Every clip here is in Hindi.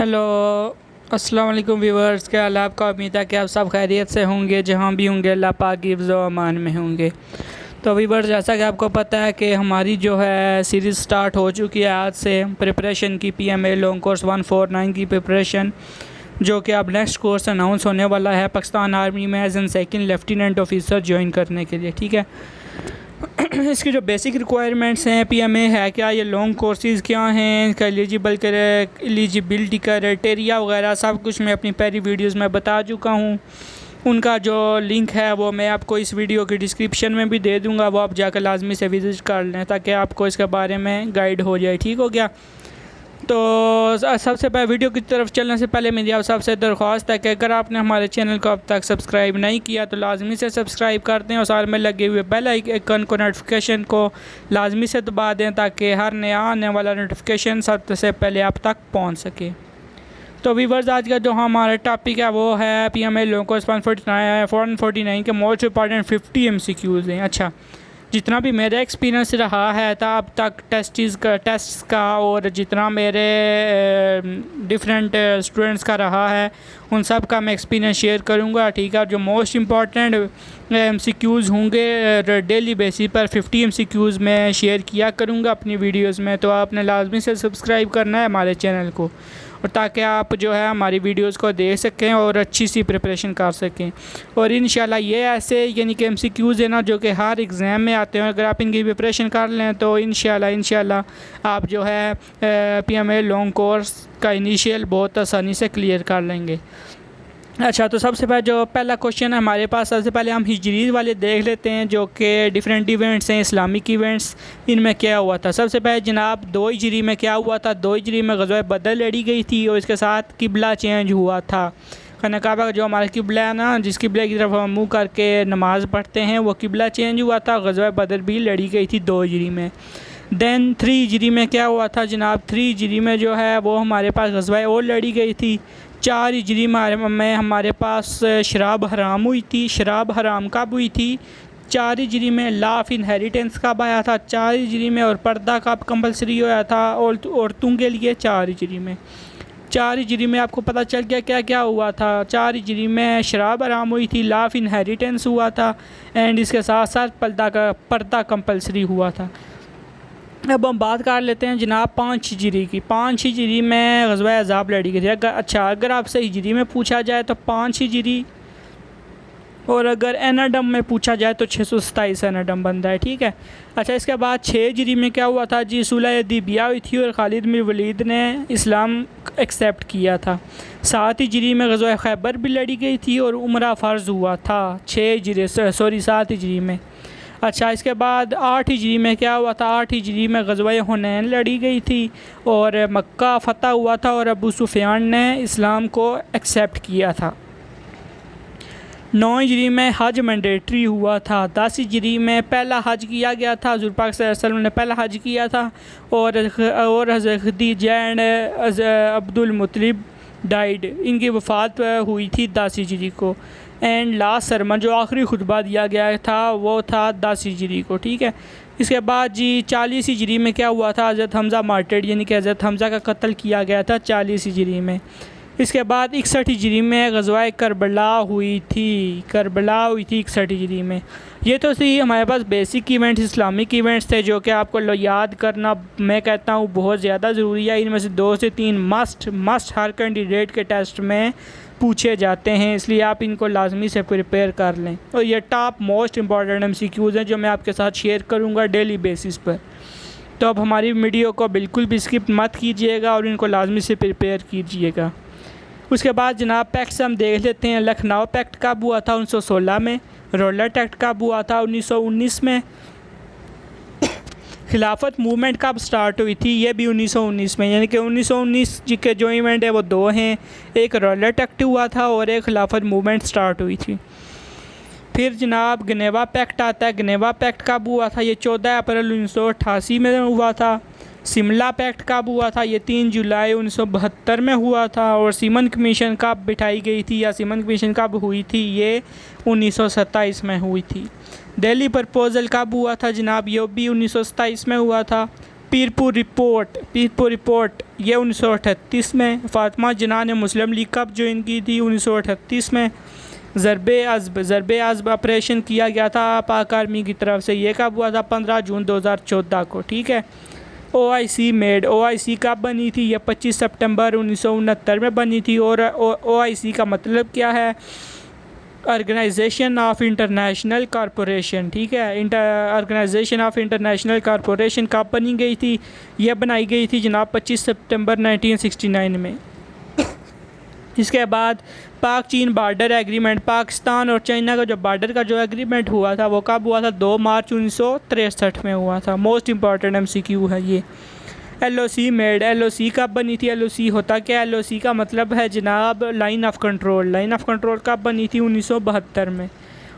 हेलो, अस्सलाम वालेकुम व्यूवर्स। क्या हाल है आपका? उम्मीद है कि आप सब खैरियत से होंगे, जहाँ भी होंगे अल्लाह पाक की हिफ्ज़ व अमान में होंगे। तो व्यूवर्स, जैसा कि आपको पता है कि हमारी जो है सीरीज़ स्टार्ट हो चुकी है आज से प्रिपरेशन की, पीएमए लॉन्ग कोर्स 149 की प्रिपरेशन, जो कि अब नेक्स्ट कोर्स अनाउंस होने वाला है पाकिस्तान आर्मी में as an second lieutenant officer join करने के लिए। ठीक है। इसकी जो बेसिक रिक्वायरमेंट्स हैं, पीएमए है क्या, ये लॉन्ग कोर्सेज़ क्या हैं, इसका एलिजिबिलिटी क्राइटेरिया वगैरह सब कुछ मैं अपनी पहली वीडियोस में बता चुका हूँ। उनका जो लिंक है वो मैं आपको इस वीडियो की डिस्क्रिप्शन में भी दे दूँगा, वो आप जाकर लाजमी से विज़िट कर लें ताकि आपको इसके बारे में गाइड हो जाए। ठीक हो गया। तो सबसे पहले वीडियो की तरफ चलने से पहले मेरी आप सबसे दरख्वास्त है कि अगर आपने हमारे चैनल को अब तक सब्सक्राइब नहीं किया तो लाजमी से सब्सक्राइब कर दें और साथ में लगे हुए बेल आइकन को, नोटिफिकेशन को लाजमी से दबा दें ताकि हर नया आने वाला नोटिफिकेशन सबसे पहले आप तक पहुंच सके। तो व्यूअर्स, आज का जो हमारा टॉपिक है वो है पीएमए लॉन्ग कोर्स 149 के मोस्ट इंपॉर्टेंट 50 MCQs हैं। अच्छा, जितना भी मेरा एक्सपीरियंस रहा है था अब तक टेस्ट्स का और जितना मेरे डिफरेंट स्टूडेंट्स का रहा है उन सब का मैं एक्सपीरियंस शेयर करूंगा। ठीक है। जो मोस्ट इम्पॉर्टेंट MCQs होंगे डेली बेसिस पर 50 MCQs मैं शेयर किया करूंगा अपनी वीडियोस में। तो आपने लाजमी से सब्सक्राइब करना है हमारे चैनल को, और ताकि आप जो है हमारी वीडियोस को देख सकें और अच्छी सी प्रिपरेशन कर सकें। और इंशाल्लाह ये ऐसे यानी कि MCQs है ना जो कि हर एग्ज़ाम में आते हैं, अगर आप इनकी प्रिपरेशन कर लें तो इंशाल्लाह आप जो है पीएमए लॉन्ग कोर्स का इनिशियल बहुत आसानी से क्लियर कर लेंगे। अच्छा, तो सबसे पहले जो पहला क्वेश्चन है हमारे पास, सबसे पहले हम हिजरी वाले देख लेते हैं जो कि डिफरेंट इवेंट्स हैं, इस्लामिक इवेंट्स, इनमें क्या हुआ था। सबसे पहले जनाब 2 हिजरी में क्या हुआ था, 2 हिजरी में ग़ज़वा बदर लड़ी गई थी और इसके साथ किबला चेंज हुआ था। खाना काबा का जो हमारा किबला है ना, जिस किबले की तरफ हम मुँह करके नमाज़ पढ़ते हैं, वो किबला चेंज हुआ था। ग़ज़वा बदर भी लड़ी गई थी 2 हिजरी में। दैन 3 हिजरी में क्या हुआ था जनाब, 3 हिजरी में जो है वो हमारे पास ग़ज़वा और लड़ी गई थी। 4 हिजरी में हमारे पास शराब हराम हुई थी। शराब हराम कब हुई थी? 4 हिजरी में। लॉ ऑफ इनहेरिटेंस कब आया था? 4 हिजरी में। और पर्दा कब कंपलसरी होया था औरतों के लिए? 4 हिजरी में। 4 हिजरी में आपको पता चल गया क्या क्या हुआ था। 4 हिजरी में शराब हराम हुई थी, लॉ ऑफ इनहेरिटेंस हुआ था, एंड इसके साथ साथ पर्दा कंपलसरी हुआ था। अब हम बात कर लेते हैं जनाब 5 हिजरी की। 5 हिजरी में ग़ज़वा अहज़ाब लड़ी गई थी। अगर आपसे हिजरी में पूछा जाए तो 5 हिजरी, और अगर एनाडम में पूछा जाए तो 627 एनाडम बनता है। ठीक है। अच्छा, इसके बाद 6 हिजरी में क्या हुआ था जी, सुलह हुदैबिया हुई थी और खालिद बिन वलीद ने इस्लाम एक्सेप्ट किया था। 7 हिजरी में ग़ज़वा खैबर भी लड़ी गई थी और उम्रा फ़र्ज़ हुआ था 7 हिजरी में। अच्छा, इसके बाद 8 हिजरी में क्या हुआ था, 8 हिजरी में ग़ज़वा हुनैन लड़ी गई थी और मक्का फ़तह हुआ था और अबू सुफियान ने इस्लाम को एक्सेप्ट किया था। 9 हिजरी में हज मैंडेटरी हुआ था। 10 हिजरी में पहला हज किया गया था, हुज़ूर पाक सल्लल्लाहु अलैहि वसल्लम ने पहला हज किया था और हज़रत खदीजा एंड अब्दुल मुत्तलिब डाइड, इनकी वफ़ात हुई थी 10 हिजरी को। एंड लास्ट सरमन जो आखिरी खुतबा दिया गया था वो था 10 हिजरी को। ठीक है। इसके बाद जी 40 हिजरी में क्या हुआ था, हज़रत हमज़ा मार्टेड यानी कि हज़रत हमज़ा का कत्ल किया गया था 40 हिजरी में। इसके बाद 61 हिजरी में ग़ज़वा करबला हुई थी। 61 हिजरी में। ये तो सही हमारे पास बेसिक इवेंट्स, इस्लामिक इवेंट्स थे जो कि आपको याद करना मैं कहता हूँ बहुत ज़्यादा ज़रूरी है। इनमें से 2 से 3 मस्ट हर कैंडिडेट के टेस्ट में पूछे जाते हैं, इसलिए आप इनको लाजमी से प्रिपेयर कर लें। और ये टॉप मोस्ट इम्पॉर्टेंट MCQs हैं जो मैं आपके साथ शेयर करूँगा डेली बेसिस पर। तो अब हमारी वीडियो को बिल्कुल भी स्किप मत कीजिएगा और इनको लाजमी से प्रिपेयर कीजिएगा। उसके बाद जनाब पैक्ट्स हम देख लेते हैं। लखनऊ पैक्ट कब हुआ था? 1916 में। रोलट एक्ट कब हुआ था? 1919 में। खिलाफत मूवमेंट कब स्टार्ट हुई थी? ये भी 1919 में। यानी कि 1919 जी के जो इवेंट है वो 2 हैं, एक रोलट एक्ट हुआ था और एक खिलाफत मूवमेंट स्टार्ट हुई थी। फिर जनाब गनेवा पैक्ट आता है। गनेवा पैक्ट कब हुआ था? ये 14 अप्रैल 1988 में हुआ था। शिमला पैक्ट कब हुआ था? ये 3 जुलाई 1972 में हुआ था। और सीमन कमीशन कब बिठाई गई थी या सीमन कमीशन कब हुई थी? ये 1927 में हुई थी। दिल्ली प्रपोज़ल कब हुआ था जनाब? ये भी 1927 में हुआ था। पीरपुर रिपोर्ट ये 1938 में। फातिमा जिन्ना ने मुस्लिम लीग कब ज्वाइन की थी? 1938 में। ज़रबे अज़ब ऑपरेशन किया गया था पाक आर्मी की तरफ से, ये कब हुआ था? 15 जून 2014 को। ठीक है। OIC कब बनी थी? ये 25 सितंबर 1969 में बनी थी। और OIC का मतलब क्या है? Organisation of international corporation. ठीक है। ऑर्गेनाइजेशन ऑफ इंटरनेशनल कॉरपोरेशन कब बनी गई थी? यह बनाई गई थी जनाब 25 सितंबर 1969 में। इसके बाद पाक चीन बॉर्डर एग्रीमेंट, पाकिस्तान और चाइना का जो बॉर्डर का जो एग्रीमेंट हुआ था वो कब हुआ था? 2 मार्च 1963 में हुआ था। मोस्ट इंपॉर्टेंट MCQ है ये। LOC मेड, LOC कब बनी थी? LOC होता क्या? LOC का मतलब है जनाब line of control. Line of control कब बनी थी? 1972 में।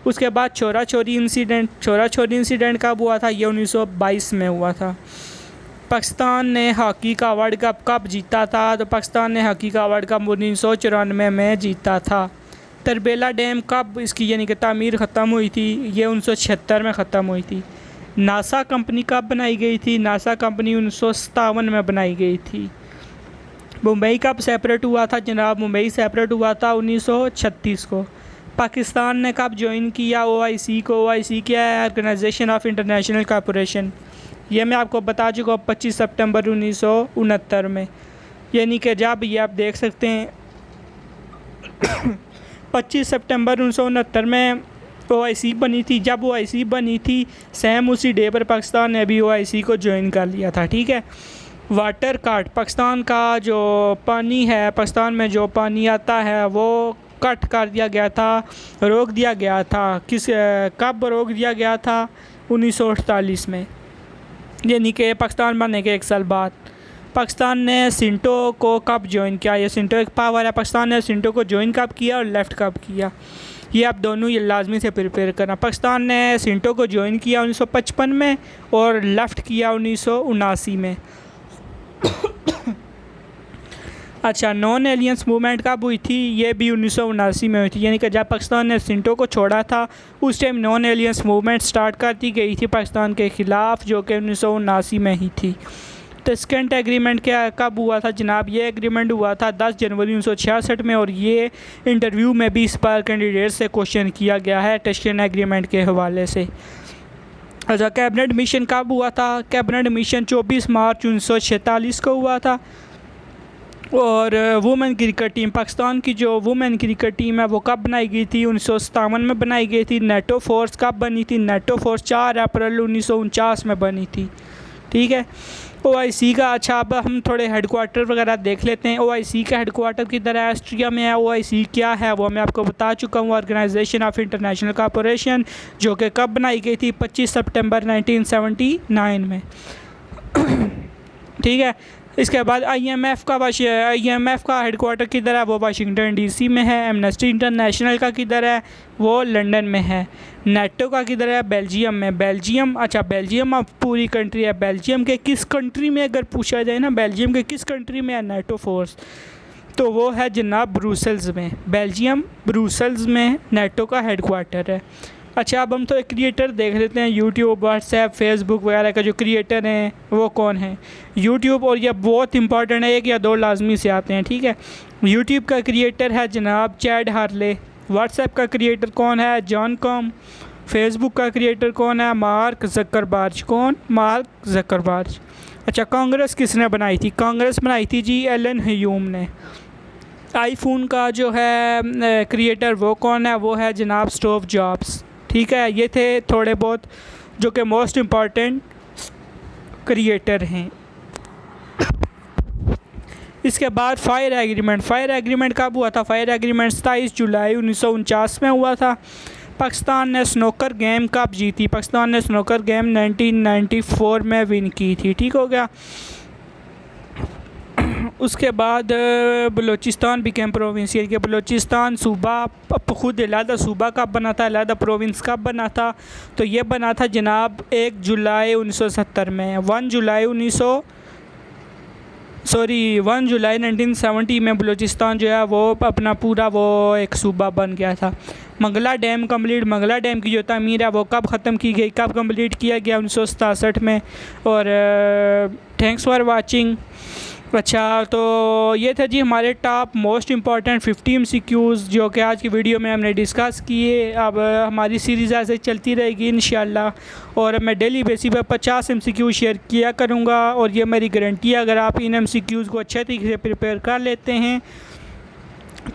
उसके बाद छोरा छोरी इंसिडेंट कब हुआ था? ये 1922 में हुआ था। पाकिस्तान ने हॉकी का वर्ल्ड कप कब जीता था? तो पाकिस्तान ने हॉकी का वर्ल्ड कप 1994 में जीता था। तरबेला डैम कब इसकी यानी कि तामीर ख़त्म हुई थी? ये 1976 में ख़त्म हुई थी। नासा कंपनी कब बनाई गई थी? नासा कंपनी 1957 में बनाई गई थी। मुंबई कब सेपरेट हुआ था जनाब? मुंबई सेपरेट हुआ था 1936 को। पाकिस्तान ने कब ज्वाइन किया OIC को? OIC क्या है? Organisation of international corporation. ये मैं आपको बता चुका हूँ 25 सितंबर 1969 में। यानी कि जब ये आप देख सकते हैं 25 सितंबर 1969 में OIC बनी थी। जब OIC बनी थी सेम उसी डे पर पाकिस्तान ने भी OIC को ज्वाइन कर लिया था। ठीक है। वाटर कट, पाकिस्तान का जो पानी है, पाकिस्तान में जो पानी आता है वो कट कर दिया गया था, रोक दिया गया था। कब रोक दिया गया था? 1948 में, यानी कि पाकिस्तान बनने के 1 साल बाद। पाकिस्तान ने सिंटो को कब ज्वाइन किया? ये सिंटो एक पावर है। पाकिस्तान ने सिंटो को ज्वाइन कब किया और लेफ़्ट कब किया? ये आप दोनों ये लाजमी से प्रिपेयर करना। पाकिस्तान ने सिंटो को ज्वाइन किया 1955 में और लेफ़्ट किया 1979 में। अच्छा, नॉन एलियंस मूवमेंट कब हुई थी? ये भी 1979 में हुई थी। यानी कि जब पाकिस्तान ने सिंटो को छोड़ा था उस time non aliens movement start कर दी गई थी पाकिस्तान के ख़िलाफ़, जो कि 1979 में ही थी। टस्केंट एग्रीमेंट क्या कब हुआ था जनाब? ये एग्रीमेंट हुआ था 10 जनवरी 1966 में। और ये इंटरव्यू में भी इस बार कैंडिडेट से क्वेश्चन किया गया है टस्केंट एग्रीमेंट के हवाले से। अच्छा, कैबिनेट मिशन कब हुआ था? कैबिनेट मिशन 24 मार्च 1946 को हुआ था। और वुमेन क्रिकेट टीम, पाकिस्तान की जो वुमेन क्रिकेट टीम है वो कब बनाई गई थी? 1957 में बनाई गई थी। नेटो फोर्स कब बनी थी? नेटो फोर्स 4 अप्रैल 1949 में बनी थी। ठीक है। OIC का, अच्छा अब हम थोड़े हेडक्वार्टर वगैरह देख लेते हैं। OIC का हेडक्वार्टर किधर है? ऑस्ट्रिया में है। OIC क्या है वो मैं आपको बता चुका हूँ, ऑर्गेनाइजेशन ऑफ इंटरनेशनल कॉरपोरेशन, जो कि कब बनाई गई थी? 25 सितंबर 1979 में। ठीक है। इसके बाद IMF का हेडक्वार्टर किधर है? वो वाशिंगटन DC में है। एमनेस्टी इंटरनेशनल का किधर है? वो लंदन में है। नेटो का किधर है? बेल्जियम में। बेल्जियम, अच्छा बेल्जियम अब पूरी कंट्री है। बेल्जियम के किस कंट्री में अगर पूछा जाए ना, बेल्जियम के किस कंट्री में है नेटो फोर्स, तो वो है जनाब ब्रुसेल्स में। बेल्जियम ब्रुसेल्स में नेटो का हेडक्वार्टर है। अच्छा, अब हम तो एक क्रिएटर देख लेते हैं। यूट्यूब, व्हाट्सएप, फेसबुक वगैरह का जो क्रिएटर हैं वो कौन है? यूट्यूब, और ये बहुत इंपॉर्टेंट है, 1 या 2 लाजमी से आते हैं। ठीक है। यूट्यूब का क्रिएटर है जनाब चैड हार्ले। व्हाट्सएप का क्रिएटर कौन है? Jan Koum. फेसबुक का क्रिएटर कौन है? Mark Zuckerberg. कौन? Mark Zuckerberg. अच्छा, कांग्रेस किसने बनाई थी? कांग्रेस बनाई थी जी एलन ह्यूम ने। आईफोन का जो है क्रिएटर वो कौन है? वो है जनाब स्टीव जॉब्स। ठीक है। ये थे थोड़े बहुत जो कि मोस्ट इम्पॉर्टेंट क्रिएटर हैं। इसके बाद फायर एग्रीमेंट कब हुआ था? फायर एग्रीमेंट 27 जुलाई 1949 में हुआ था। पाकिस्तान ने स्नूकर गेम कब जीती? पाकिस्तान ने स्नूकर गेम 1994 में विन की थी। ठीक हो गया। उसके बाद बलूचिस्तान बिकेम प्रोविंस, यानी कि बलूचिस्तान सूबा खुद अलहदा सूबा कब बना था? अलहदा प्रोविंस कब बना था? तो ये बना था जनाब 1 जुलाई 1970 में। 1 जुलाई 1970 सॉरी 1 जुलाई 1970 में बलूचिस्तान जो है वो अपना पूरा वो एक सूबा बन गया था। मंगला डैम की जो तमीर है वो कब ख़त्म की गई, कब कंप्लीट किया गया? 1967 में। और थैंक्स फॉर वाचिंग। अच्छा, तो ये था जी हमारे टॉप मोस्ट इम्पॉर्टेंट 50 MCQs जो कि आज की वीडियो में हमने डिस्कस किए। अब हमारी सीरीज़ ऐसे चलती रहेगी इंशाल्लाह, और मैं डेली बेसिस पर 50 MCQ शेयर किया करूँगा, और ये मेरी गारंटी है अगर आप इन MCQs को अच्छे तरीके से प्रिपेयर कर लेते हैं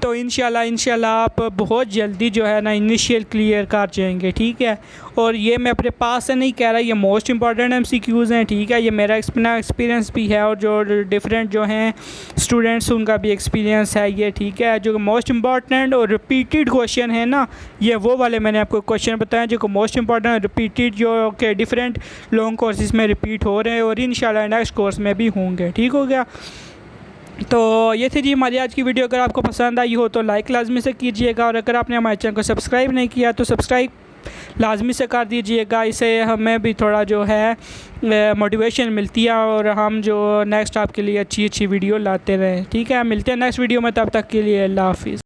तो इंशाल्लाह आप बहुत जल्दी जो है ना इनिशियल क्लियर कर जाएंगे, ठीक है। और ये मैं अपने पास से नहीं कह रहा, ये मोस्ट इंपॉर्टेंट MCQs हैं, ठीक है। ये मेरा एक्सपीरियंस भी है, और जो डिफरेंट जो हैं स्टूडेंट्स उनका भी एक्सपीरियंस है ये, ठीक है। जो मोस्ट इंपॉर्टेंट और रिपीटेड क्वेश्चन है ना, ये वो वाले मैंने आपको क्वेश्चन बताए जो मोस्ट इंपॉर्टेंट और रिपीटेड, जो कि डिफरेंट लॉन्ग कोर्सेज में रिपीट हो रहे हैं और इंशाल्लाह नेक्स्ट कोर्स में भी होंगे, ठीक हो गया। तो ये थी जी हमारी आज की वीडियो। अगर आपको पसंद आई हो तो लाइक लाजमी से कीजिएगा, और अगर आपने हमारे चैनल को सब्सक्राइब नहीं किया तो सब्सक्राइब लाजमी से कर दीजिएगा। इससे हमें भी थोड़ा जो है मोटिवेशन मिलती है, और हम जो नेक्स्ट आपके लिए अच्छी वीडियो लाते रहें, ठीक है। मिलते हैं नेक्स्ट वीडियो में, तब तक के लिए अल्लाह हाफिज़।